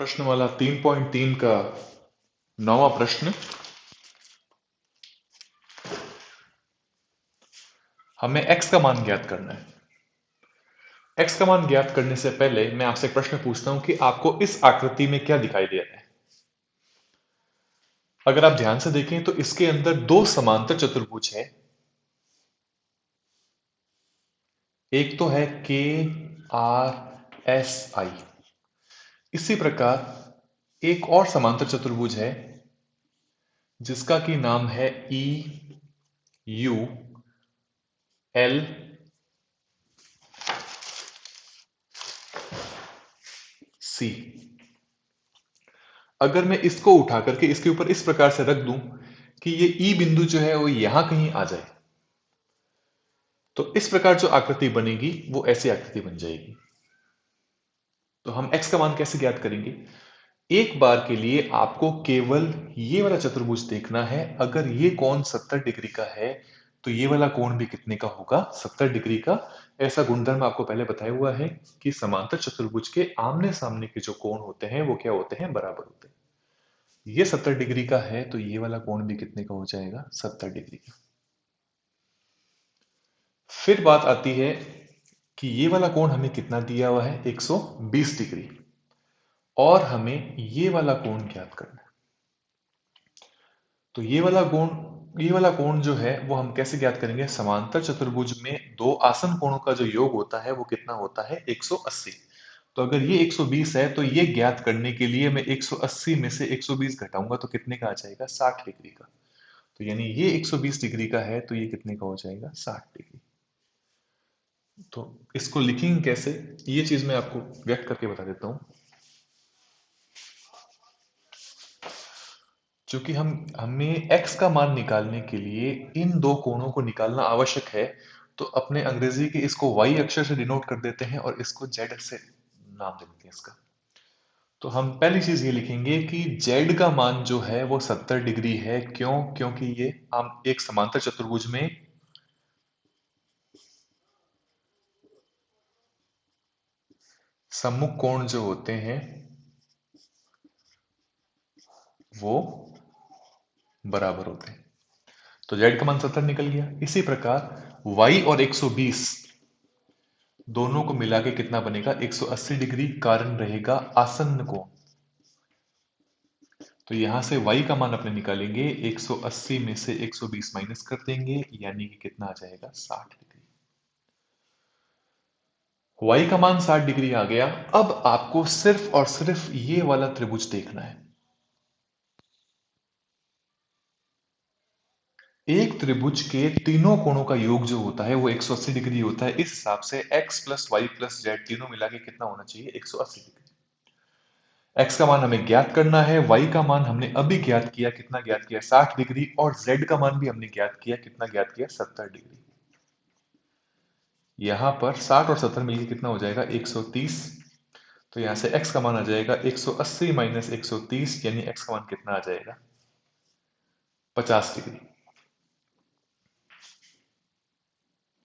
प्रश्नमाला 3.3 का 9वां प्रश्न। हमें x का मान ज्ञात करना है। x का मान ज्ञात करने से पहले मैं आपसे एक प्रश्न पूछता हूं कि आपको इस आकृति में क्या दिखाई दे रहा है। अगर आप ध्यान से देखें तो इसके अंदर दो समांतर चतुर्भुज है। एक तो है के आर एस आई। इसी प्रकार एक और समांतर चतुर्भुज है जिसका की नाम है ई यू एल सी। अगर मैं इसको उठा करके इसके ऊपर इस प्रकार से रख दूं कि ये ई बिंदु जो है वो यहां कहीं आ जाए, तो इस प्रकार जो आकृति बनेगी वो ऐसी आकृति बन जाएगी। तो हम x का मान कैसे ज्ञात करेंगे? एक बार के लिए आपको केवल ये वाला चतुर्भुज देखना है। अगर ये कोण 70 डिग्री का है तो ये वाला कोण भी कितने का होगा? 70 डिग्री का। ऐसा गुणधर्म आपको पहले बताया हुआ है कि समांतर चतुर्भुज के आमने सामने के जो कोण होते हैं वो क्या होते हैं? बराबर होते हैं। ये 70 डिग्री का है तो ये वाला कोण भी कितने का हो जाएगा? 70 डिग्री का। फिर बात आती है कि ये वाला कोण हमें कितना दिया हुआ है? 120 डिग्री। और हमें ये वाला कोण ज्ञात करना है। तो ये वाला कोण जो है वो हम कैसे ज्ञात करेंगे? समांतर चतुर्भुज में दो आसन कोणों का जो योग होता है वो कितना होता है? 180। तो अगर ये 120 है तो ये ज्ञात करने के लिए मैं 180 में से 120 घटाऊंगा तो कितने का आ जाएगा? 60 डिग्री का। तो यानी ये 120 डिग्री का है तो ये कितने का हो जाएगा? 60 डिग्री। तो इसको लिखेंगे कैसे? ये चीज मैं आपको व्यक्त करके बता देता हूं। चूंकि हमें x का मान निकालने के लिए इन दो कोणों को निकालना आवश्यक है, तो अपने अंग्रेजी के इसको y अक्षर से डिनोट कर देते हैं और इसको z से नाम दे देते हैं इसका। तो हम पहली चीज ये लिखेंगे कि z का मान जो है वो 70 डिग्री है। क्यों? क्योंकि ये हम एक समांतर चतुर्भुज में सम्मुख कोण जो होते हैं वो बराबर होते हैं। तो z का मान 70 निकल गया। इसी प्रकार y और 120 दोनों को मिला के कितना बनेगा? 180 डिग्री। कारण रहेगा आसन्न कोण। तो यहां से y का मान अपने निकालेंगे, 180 में से 120 माइनस कर देंगे, यानी कि कितना आ जाएगा? 60 डिग्री। y का मान 60 डिग्री आ गया। अब आपको सिर्फ और सिर्फ ये वाला त्रिभुज देखना है। एक त्रिभुज के तीनों कोणों का योग जो होता है वो 180 डिग्री होता है। इस हिसाब से x plus Y plus Z तीनों मिला के कितना होना चाहिए? 180 डिग्री। x का मान हमें ज्ञात करना है। y का मान हमने अभी ज्ञात किया, कितना ज्ञात किया? 60 डिग्री। और z का मान भी हमने ज्ञात किया, कितना ज्ञात किया? 70 डिग्री। यहां पर 60 और 70 मिलकर कितना हो जाएगा? 130। तो यहां से x का मान आ जाएगा 180 माइनस 130, यानी x का मान कितना आ जाएगा? 50 डिग्री।